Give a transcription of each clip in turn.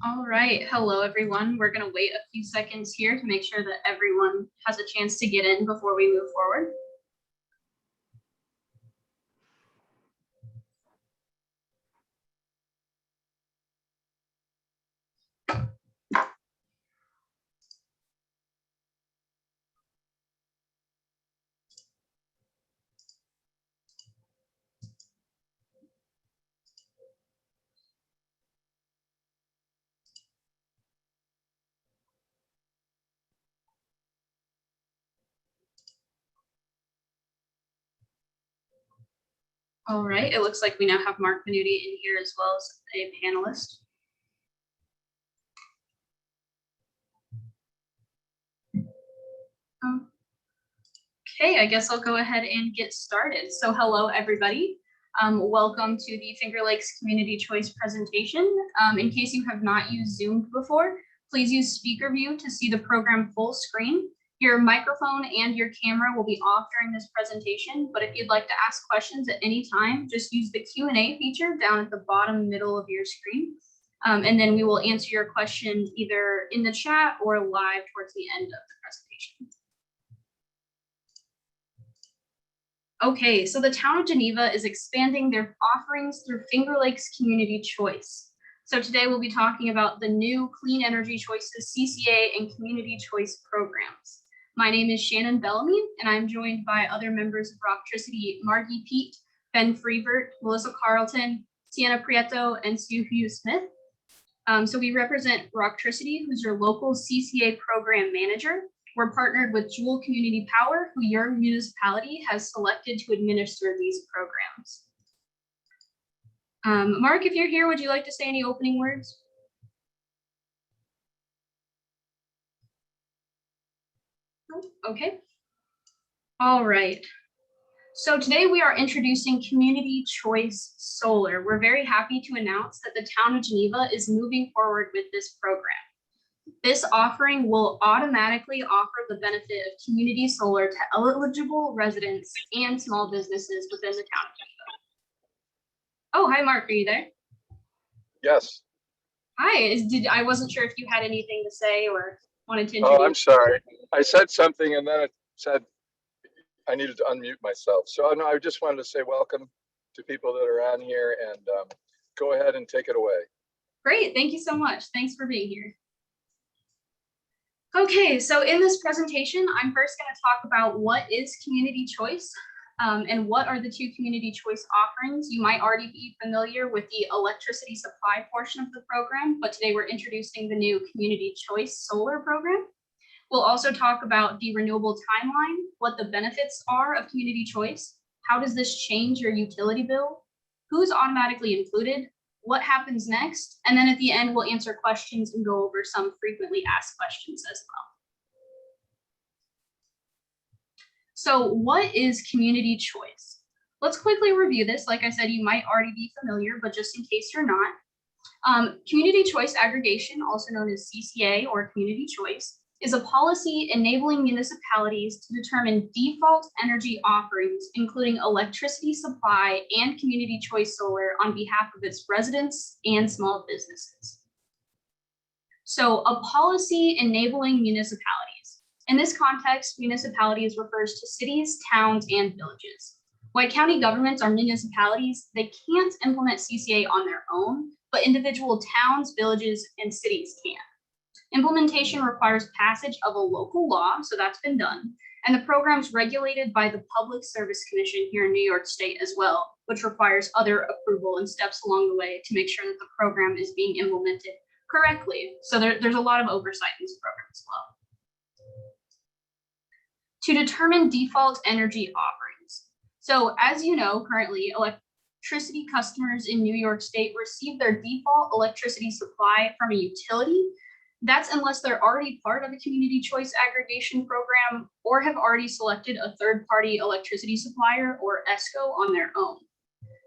All right. Hello, everyone. We're going to wait a few seconds here to make sure that everyone has a chance to get in before we move forward. All right. It looks like we now have Mark Venuti in here as well as a panelist. Okay, I guess I'll go ahead and get started. So hello, everybody. Welcome to the Finger Lakes Community Choice presentation. In case you have not used Zoom before, please use speaker view to see the program full screen. Your microphone and your camera will be off during this presentation, but if you'd like to ask questions at any time, just use the Q&A feature down at the bottom middle of your screen. And then we will answer your question either in the chat or live towards the end of the presentation. Okay, so the town of Geneva is expanding their offerings through Finger Lakes Community Choice. So today we'll be talking about the new Clean Energy Choices CCA and Community Choice programs. My name is Shannon Bellamy, and I'm joined by other members of Rocktricity, Margie Pete, Ben Freevert, Melissa Carlton, Sienna Prieto, and Sue Hughes Smith. So we represent Rocktricity, who's your local CCA program manager. We're partnered with Jewel Community Power, who your municipality has selected to administer these programs. Mark, if you're here, would you like to say any opening words? Okay. All right. So today we are introducing Community Choice Solar. We're very happy to announce that the town of Geneva is moving forward with this program. This offering will automatically offer the benefit of community solar to eligible residents and small businesses within the town of Geneva. Oh, hi, Mark. Are you there? Yes. Hi. I wasn't sure if you had anything to say or wanted to introduce. Oh, I'm sorry. I said something and then it said I needed to unmute myself. So no, I just wanted to say welcome to people that are on here and go ahead and take it away. Great. Thank you so much. Thanks for being here. Okay, so in this presentation, I'm first going to talk about what is community choice and what are the two community choice offerings. You might already be familiar with the electricity supply portion of the program, but today we're introducing the new community choice solar program. We'll also talk about the renewable timeline, what the benefits are of community choice, how does this change your utility bill, who's automatically included, what happens next, and then at the end, we'll answer questions and go over some frequently asked questions as well. So what is community choice? Let's quickly review this. Like I said, you might already be familiar, but just in case you're not, community choice aggregation, also known as CCA or community choice, is a policy enabling municipalities to determine default energy offerings, including electricity supply and community choice solar on behalf of its residents and small businesses. So a policy enabling municipalities. In this context, municipalities refers to cities, towns, and villages. While county governments are municipalities, they can't implement CCA on their own, but individual towns, villages, and cities can. Implementation requires passage of a local law, so that's been done, and the program's regulated by the Public Service Commission here in New York State as well, which requires other approval and steps along the way to make sure that the program is being implemented correctly. So there's a lot of oversight in this program as well. To determine default energy offerings. So as you know, currently electricity customers in New York State receive their default electricity supply from a utility. That's unless they're already part of a community choice aggregation program or have already selected a third-party electricity supplier or ESCO on their own.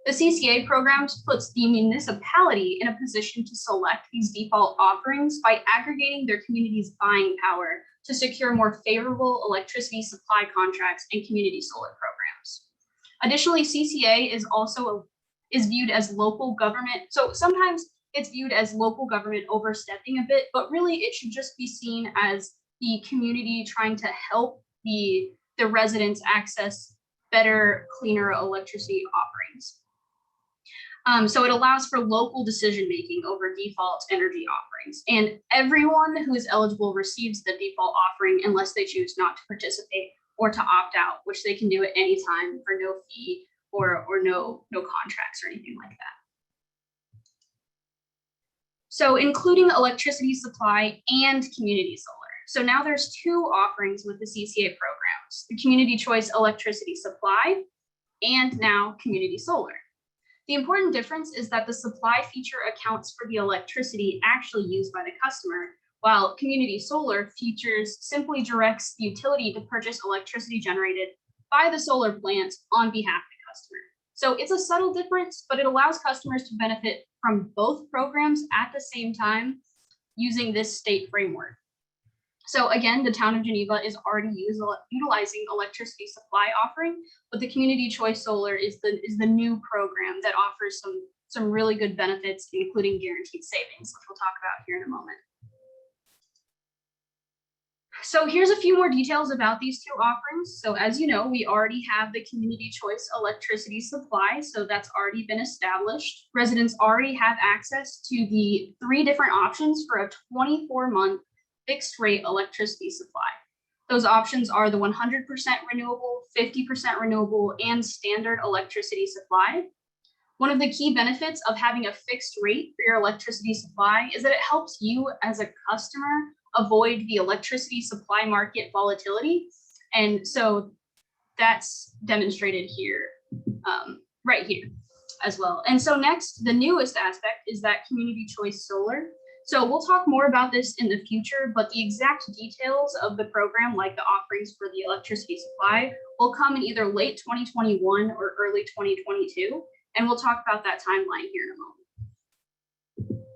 The CCA programs puts the municipality in a position to select these default offerings by aggregating their community's buying power to secure more favorable electricity supply contracts and community solar programs. Additionally, CCA is also viewed as local government. So sometimes it's viewed as local government overstepping a bit, but really it should just be seen as the community trying to help the residents access better, cleaner electricity offerings. So it allows for local decision-making over default energy offerings, and everyone who is eligible receives the default offering unless they choose not to participate or to opt out, which they can do at any time for no fee or no contracts or anything like that. So including electricity supply and community solar. So now there's two offerings with the CCA programs, the community choice electricity supply and now community solar. The important difference is that the supply feature accounts for the electricity actually used by the customer, while community solar features simply directs the utility to purchase electricity generated by the solar plant on behalf of the customer. So it's a subtle difference, but it allows customers to benefit from both programs at the same time using this state framework. So again, the town of Geneva is already utilizing electricity supply offering, but the community choice solar is the new program that offers some really good benefits, including guaranteed savings, which we'll talk about here in a moment. So here's a few more details about these two offerings. So as you know, we already have the community choice electricity supply, so that's already been established. Residents already have access to the 3 different options for a 24-month fixed rate electricity supply. Those options are the 100% renewable, 50% renewable, and standard electricity supply. One of the key benefits of having a fixed rate for your electricity supply is that it helps you as a customer avoid the electricity supply market volatility. And so that's demonstrated here, right here as well. And so next, the newest aspect is that community choice solar. So we'll talk more about this in the future, but the exact details of the program, like the offerings for the electricity supply, will come in either late 2021 or early 2022. And we'll talk about that timeline here in a moment.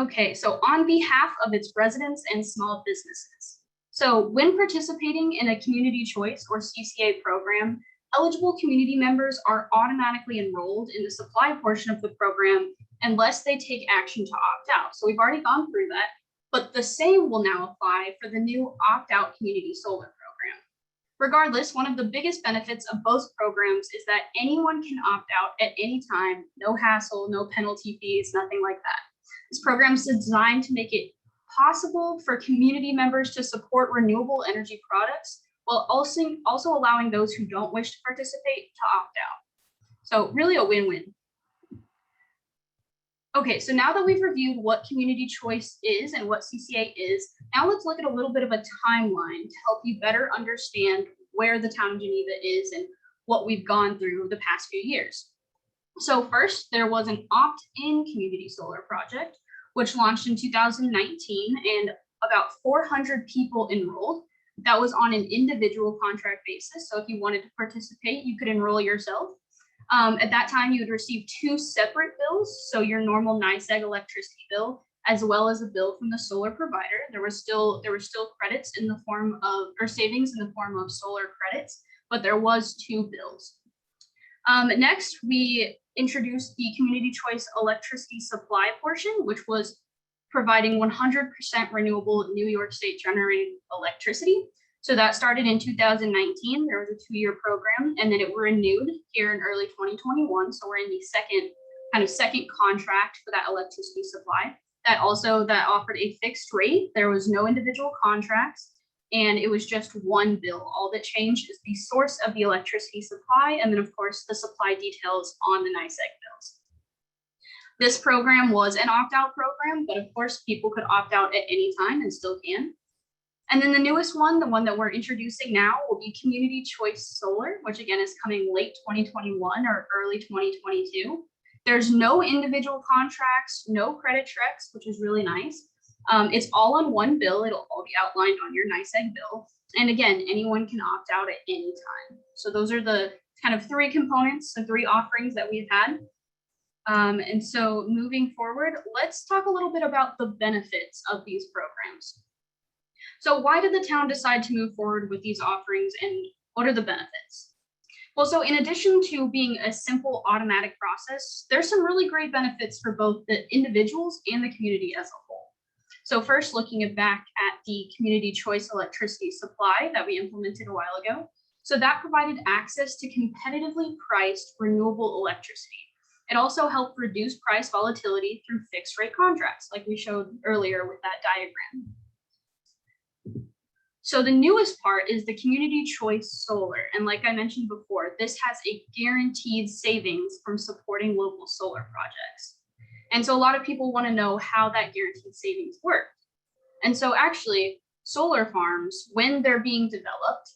Okay, so on behalf of its residents and small businesses. So when participating in a community choice or CCA program, eligible community members are automatically enrolled in the supply portion of the program unless they take action to opt out. So we've already gone through that, but the same will now apply for the new opt-out community solar program. Regardless, one of the biggest benefits of both programs is that anyone can opt out at any time, no hassle, no penalty fees, nothing like that. This program is designed to make it possible for community members to support renewable energy products while also allowing those who don't wish to participate to opt out. So really a win-win. Okay, so now that we've reviewed what community choice is and what CCA is, now let's look at a little bit of a timeline to help you better understand where the town of Geneva is and what we've gone through the past few years. So first, there was an opt-in community solar project, which launched in 2019, and about 400 people enrolled. That was on an individual contract basis. So if you wanted to participate, you could enroll yourself. At that time, you would receive 2 separate bills. So your normal NYSEG electricity bill, as well as a bill from the solar provider. There were still credits in the form of, or savings in the form of solar credits, but there was 2 bills. Next, we introduced the community choice electricity supply portion, which was providing 100% renewable New York State generated electricity. So that started in 2019. There was a 2-year program, and then it renewed here in early 2021. So we're in the second contract for that electricity supply. That offered a fixed rate. There was no individual contracts, and it was just 1 bill. All that changed is the source of the electricity supply, and then of course the supply details on the NYSEG bills. This program was an opt-out program, but of course people could opt out at any time and still can. And then the newest one, the one that we're introducing now, will be community choice solar, which again is coming late 2021 or early 2022. There's no individual contracts, no credit checks, which is really nice. It's all on 1 bill. It'll all be outlined on your NYSEG bill. And again, anyone can opt out at any time. So those are the kind of 3 components, the 3 offerings that we've had. And so moving forward, let's talk a little bit about the benefits of these programs. So why did the town decide to move forward with these offerings, and what are the benefits? Well, so in addition to being a simple automatic process, there's some really great benefits for both the individuals and the community as a whole. So first, looking back at the community choice electricity supply that we implemented a while ago. So that provided access to competitively priced renewable electricity. It also helped reduce price volatility through fixed rate contracts, like we showed earlier with that diagram. So the newest part is the community choice solar. And like I mentioned before, this has a guaranteed savings from supporting local solar projects. And so a lot of people want to know how that guaranteed savings work. And so actually, solar farms, when they're being developed,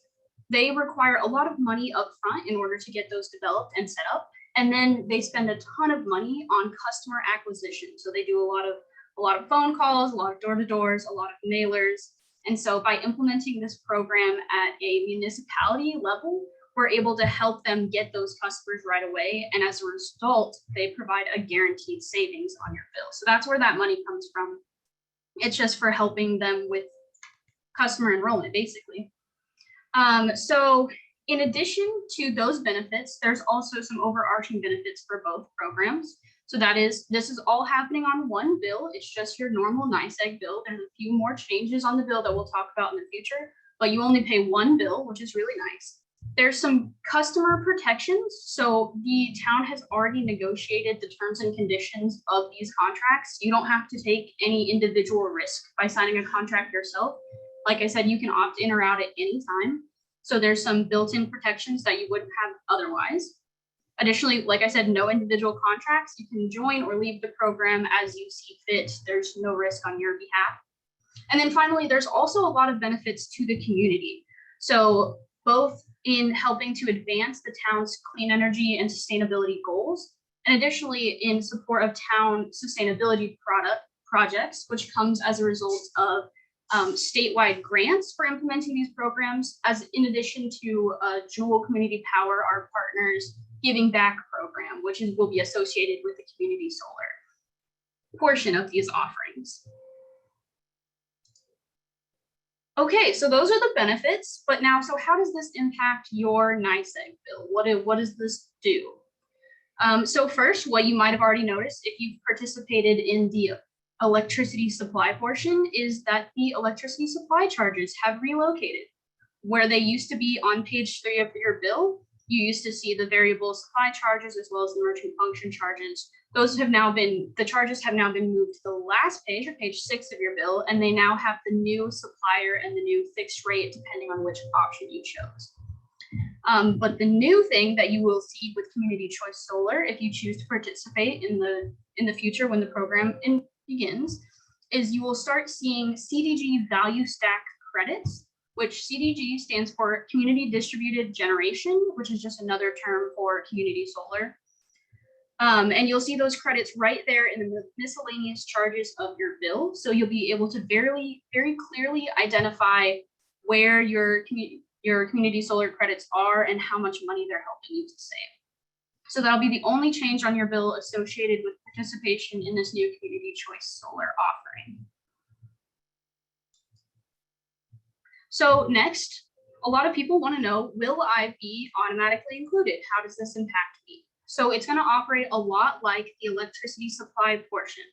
they require a lot of money up front in order to get those developed and set up. And then they spend a ton of money on customer acquisition. So they do a lot of phone calls, a lot of door-to-doors, a lot of mailers. And so by implementing this program at a municipality level, we're able to help them get those customers right away. And as a result, they provide a guaranteed savings on your bill. So that's where that money comes from. It's just for helping them with customer enrollment, basically. So in addition to those benefits, there's also some overarching benefits for both programs. So this is all happening on one bill. It's just your normal NYSEG bill. There's a few more changes on the bill that we'll talk about in the future, but you only pay one bill, which is really nice. There's some customer protections. So the town has already negotiated the terms and conditions of these contracts. You don't have to take any individual risk by signing a contract yourself. Like I said, you can opt in or out at any time. So there's some built-in protections that you wouldn't have otherwise. Additionally, like I said, no individual contracts. You can join or leave the program as you see fit. There's no risk on your behalf. And then finally, there's also a lot of benefits to the community. So both in helping to advance the town's clean energy and sustainability goals, and additionally in support of town sustainability projects, which comes as a result of statewide grants for implementing these programs, as in addition to Jewel Community Power, our partners, Giving Back program, which will be associated with the community solar portion of these offerings. Okay, so those are the benefits, but now, so how does this impact your NYSEG bill? What does this do? So first, what you might have already noticed if you've participated in the electricity supply portion is that the electricity supply charges have relocated. Where they used to be on page 3 of your bill, you used to see the variable supply charges as well as the merchant function charges. The charges have now been moved to the last page, or page 6 of your bill, and they now have the new supplier and the new fixed rate depending on which option you chose. But the new thing that you will see with community choice solar, if you choose to participate in the future when the program begins, is you will start seeing CDG value stack credits, which CDG stands for Community Distributed Generation, which is just another term for community solar. And you'll see those credits right there in the miscellaneous charges of your bill. So you'll be able to very clearly identify where your community solar credits are and how much money they're helping you to save. So that'll be the only change on your bill associated with participation in this new community choice solar offering. So next, a lot of people want to know, will I be automatically included? How does this impact me? So it's going to operate a lot like the electricity supply portion.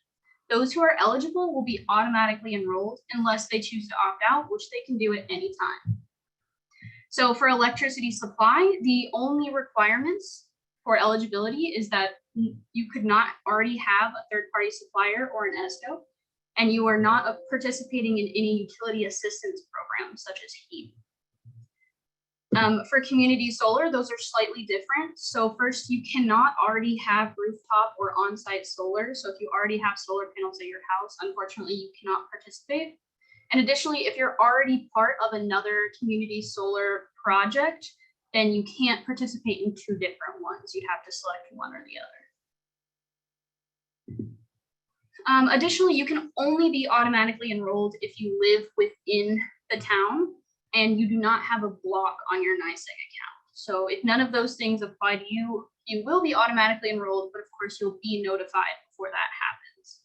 Those who are eligible will be automatically enrolled unless they choose to opt out, which they can do at any time. So for electricity supply, the only requirements for eligibility is that you could not already have a third-party supplier or an ESCO, and you are not participating in any utility assistance programs such as HEAP. For community solar, those are slightly different. So first, you cannot already have rooftop or on-site solar. So if you already have solar panels at your house, unfortunately, you cannot participate. And additionally, if you're already part of another community solar project, then you can't participate in 2 different ones. You'd have to select one or the other. Additionally, you can only be automatically enrolled if you live within the town and you do not have a block on your NYSEG account. So if none of those things apply to you, you will be automatically enrolled, but of course you'll be notified before that happens.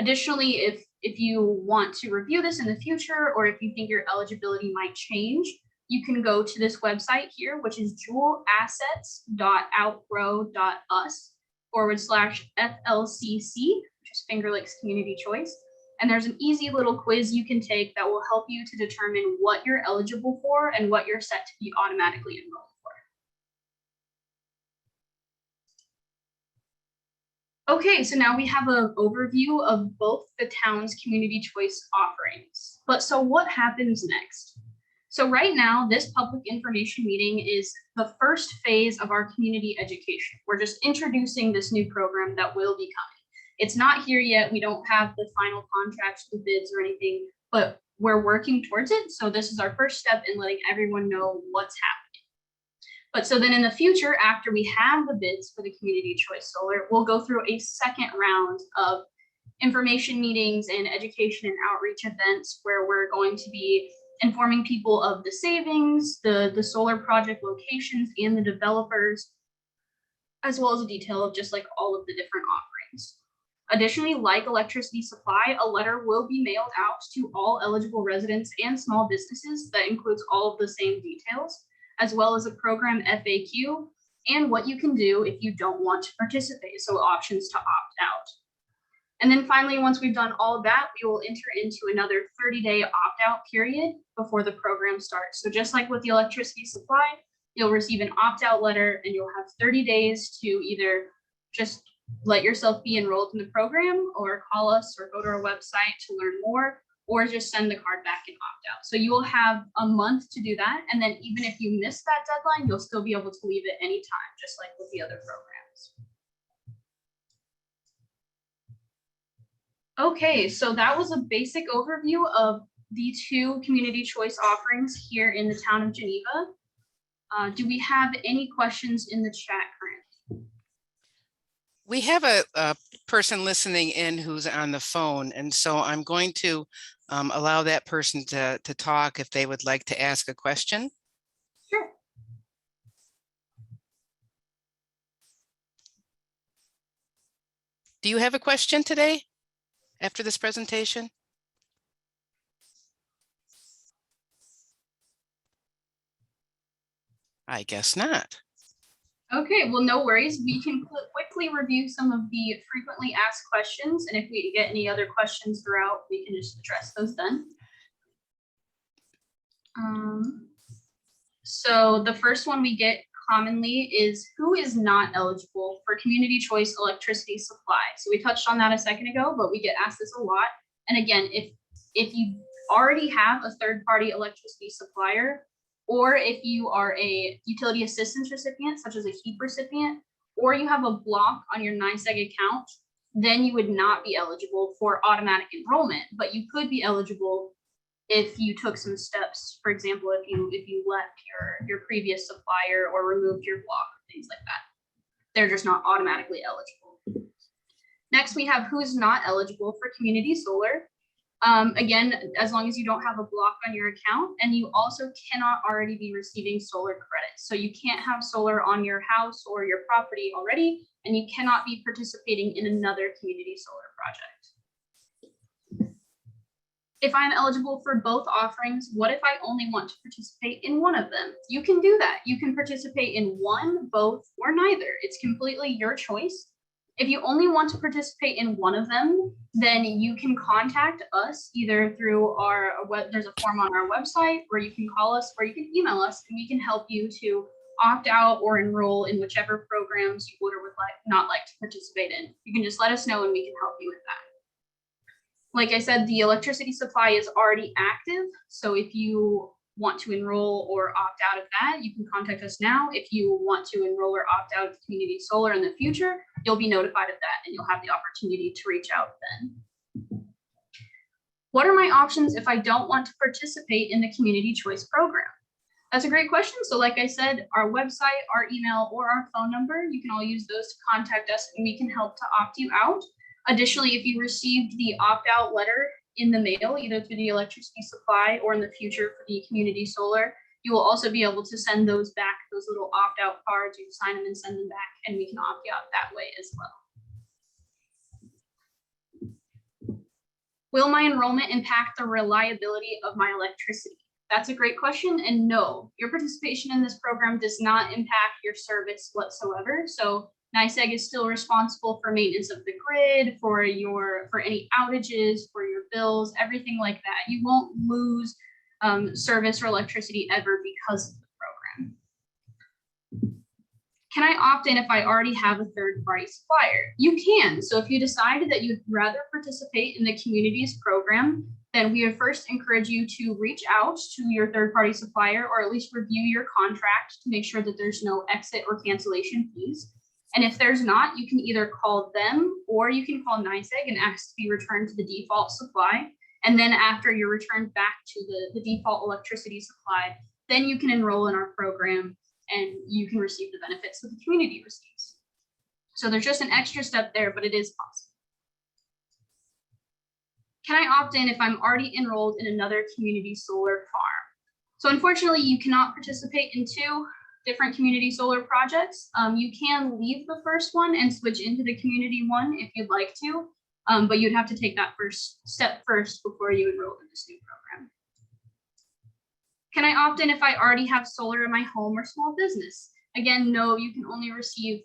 Additionally, if you want to review this in the future, or if you think your eligibility might change, you can go to this website here, which is jewelassets.outgrow.us/FLCC, which is Finger Lakes Community Choice. And there's an easy little quiz you can take that will help you to determine what you're eligible for and what you're set to be automatically enrolled for. Okay, so now we have an overview of both the town's community choice offerings. But so what happens next? So right now, this public information meeting is the first phase of our community education. We're just introducing this new program that will be coming. It's not here yet. We don't have the final contracts, the bids or anything, but we're working towards it. So this is our first step in letting everyone know what's happening. But so then in the future, after we have the bids for the community choice solar, we'll go through a second round of information meetings and education and outreach events where we're going to be informing people of the savings, the solar project locations and the developers, as well as a detail of just like all of the different offerings. Additionally, like electricity supply, a letter will be mailed out to all eligible residents and small businesses that includes all of the same details, as well as a program FAQ and what you can do if you don't want to participate, so options to opt out. And then finally, once we've done all of that, we will enter into another 30-day opt-out period before the program starts. So just like with the electricity supply, you'll receive an opt-out letter and you'll have 30 days to either just let yourself be enrolled in the program or call us or go to our website to learn more, or just send the card back and opt out. So you will have a month to do that. And then even if you miss that deadline, you'll still be able to leave at any time, just like with the other programs. Okay, so that was a basic overview of the two community choice offerings here in the town of Geneva. Do we have any questions in the chat currently? We have a person listening in who's on the phone, and so I'm going to allow that person to talk if they would like to ask a question. Sure. Do you have a question today after this presentation? I guess not. Okay, well, no worries. We can quickly review some of the frequently asked questions, and if we get any other questions throughout, we can just address those then. So the first one we get commonly is, who is not eligible for community choice electricity supply? So we touched on that a second ago, but we get asked this a lot. And again, if you already have a third-party electricity supplier, or if you are a utility assistance recipient, such as a HEAP recipient, or you have a block on your NYSEG account, then you would not be eligible for automatic enrollment, but you could be eligible if you took some steps. For example, if you left your previous supplier or removed your block, things like that. They're just not automatically eligible. Next, we have who's not eligible for community solar. Again, as long as you don't have a block on your account, and you also cannot already be receiving solar credits. So you can't have solar on your house or your property already, and you cannot be participating in another community solar project. If I'm eligible for both offerings, what if I only want to participate in one of them? You can do that. You can participate in one, both, or neither. It's completely your choice. If you only want to participate in one of them, then you can contact us either through there's a form on our website, or you can call us, or you can email us, and we can help you to opt out or enroll in whichever programs you would or would not like to participate in. You can just let us know and we can help you with that. Like I said, the electricity supply is already active. So if you want to enroll or opt out of that, you can contact us now. If you want to enroll or opt out of community solar in the future, you'll be notified of that and you'll have the opportunity to reach out then. What are my options if I don't want to participate in the community choice program? That's a great question. So like I said, our website, our email, or our phone number, you can all use those to contact us and we can help to opt you out. Additionally, if you received the opt-out letter in the mail, either through the electricity supply or in the future for the community solar, you will also be able to send those back, those little opt-out cards. You can sign them and send them back, and we can opt you out that way as well. Will my enrollment impact the reliability of my electricity? That's a great question. And no, your participation in this program does not impact your service whatsoever. So NYSEG is still responsible for maintenance of the grid, for any outages, for your bills, everything like that. You won't lose service or electricity ever because of the program. Can I opt in if I already have a third-party supplier? You can. So if you decided that you'd rather participate in the community's program, then we would first encourage you to reach out to your third-party supplier, or at least review your contract to make sure that there's no exit or cancellation fees. And if there's not, you can either call them or you can call NYSEG and ask to be returned to the default supply. And then after you're returned back to the default electricity supply, then you can enroll in our program and you can receive the benefits that the community receives. So there's just an extra step there, but it is possible. Can I opt in if I'm already enrolled in another community solar farm? So unfortunately, you cannot participate in 2 different community solar projects. You can leave the first one and switch into the community one if you'd like to, but you'd have to take that first step first before you enroll in this new program. Can I opt in if I already have solar in my home or small business? Again, no, you can only receive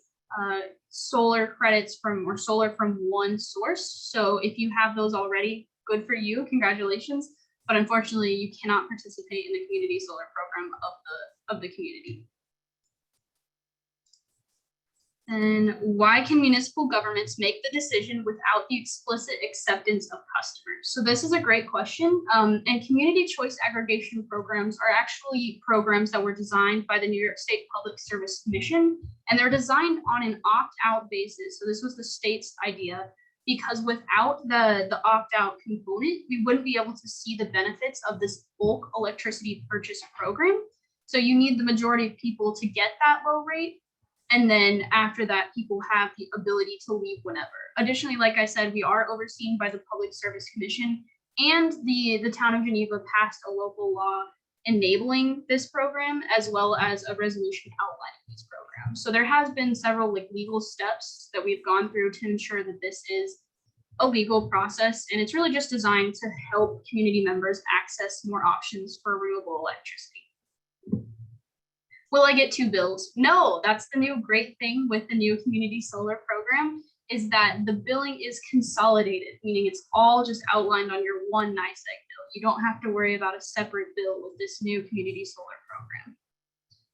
solar credits from one source. So if you have those already, good for you, congratulations. But unfortunately, you cannot participate in the community solar program of the community. And why can municipal governments make the decision without the explicit acceptance of customers? So this is a great question. And community choice aggregation programs are actually programs that were designed by the New York State Public Service Commission, and they're designed on an opt-out basis. So this was the state's idea, because without the opt-out component, we wouldn't be able to see the benefits of this bulk electricity purchase program. So you need the majority of people to get that low rate. And then after that, people have the ability to leave whenever. Additionally, like I said, we are overseen by the Public Service Commission, and the town of Geneva passed a local law enabling this program, as well as a resolution outlining these programs. So there has been several legal steps that we've gone through to ensure that this is a legal process. And it's really just designed to help community members access more options for renewable electricity. Will I get 2 bills? No, that's the new great thing with the new community solar program, is that the billing is consolidated, meaning it's all just outlined on your one NYSEG bill. You don't have to worry about a separate bill with this new community solar program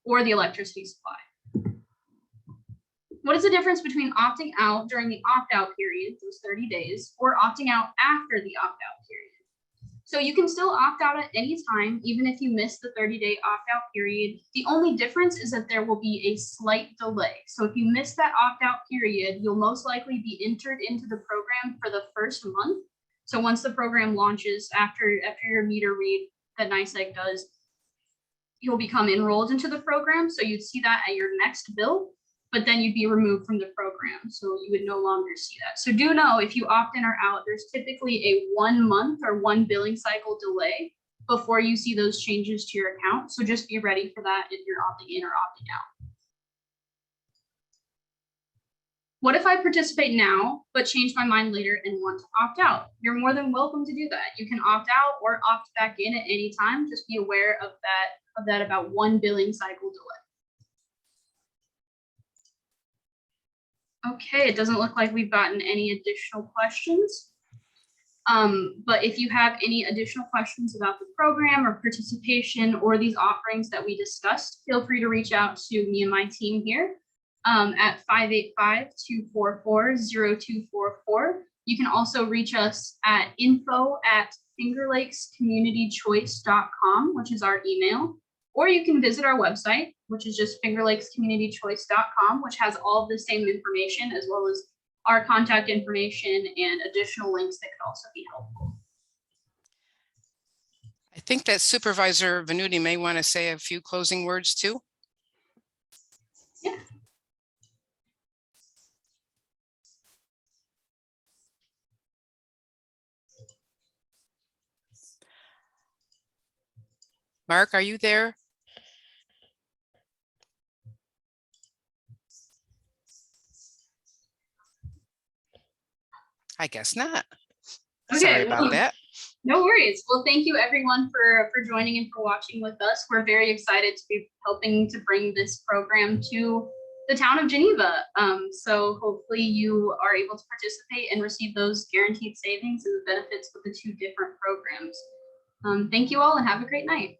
or the electricity supply. What is the difference between opting out during the opt-out period, those 30 days, or opting out after the opt-out period? So you can still opt out at any time, even if you miss the 30-day opt-out period. The only difference is that there will be a slight delay. So if you miss that opt-out period, you'll most likely be entered into the program for the first month. So once the program launches, after your meter read that NYSEG does, you'll become enrolled into the program. So you'd see that at your next bill, but then you'd be removed from the program. So you would no longer see that. So do know, if you opt in or out, there's typically a 1 month or 1 billing cycle delay before you see those changes to your account. So just be ready for that if you're opting in or opting out. What if I participate now, but change my mind later and want to opt out? You're more than welcome to do that. You can opt out or opt back in at any time. Just be aware of that about 1 billing cycle delay. Okay, it doesn't look like we've gotten any additional questions. But if you have any additional questions about the program or participation or these offerings that we discussed, feel free to reach out to me and my team here at 585-244-0244. You can also reach us at info@fingerlakescommunitychoice.com, which is our email. Or you can visit our website, which is just fingerlakescommunitychoice.com, which has all of the same information, as well as our contact information and additional links that could also be helpful. I think that Supervisor Venuti may want to say a few closing words too. Yeah. Mark, are you there? I guess not. Okay, Sorry about that. No worries. Well, thank you everyone for joining and for watching with us. We're very excited to be helping to bring this program to the town of Geneva. So hopefully you are able to participate and receive those guaranteed savings and the benefits with the two different programs. Thank you all and have a great night.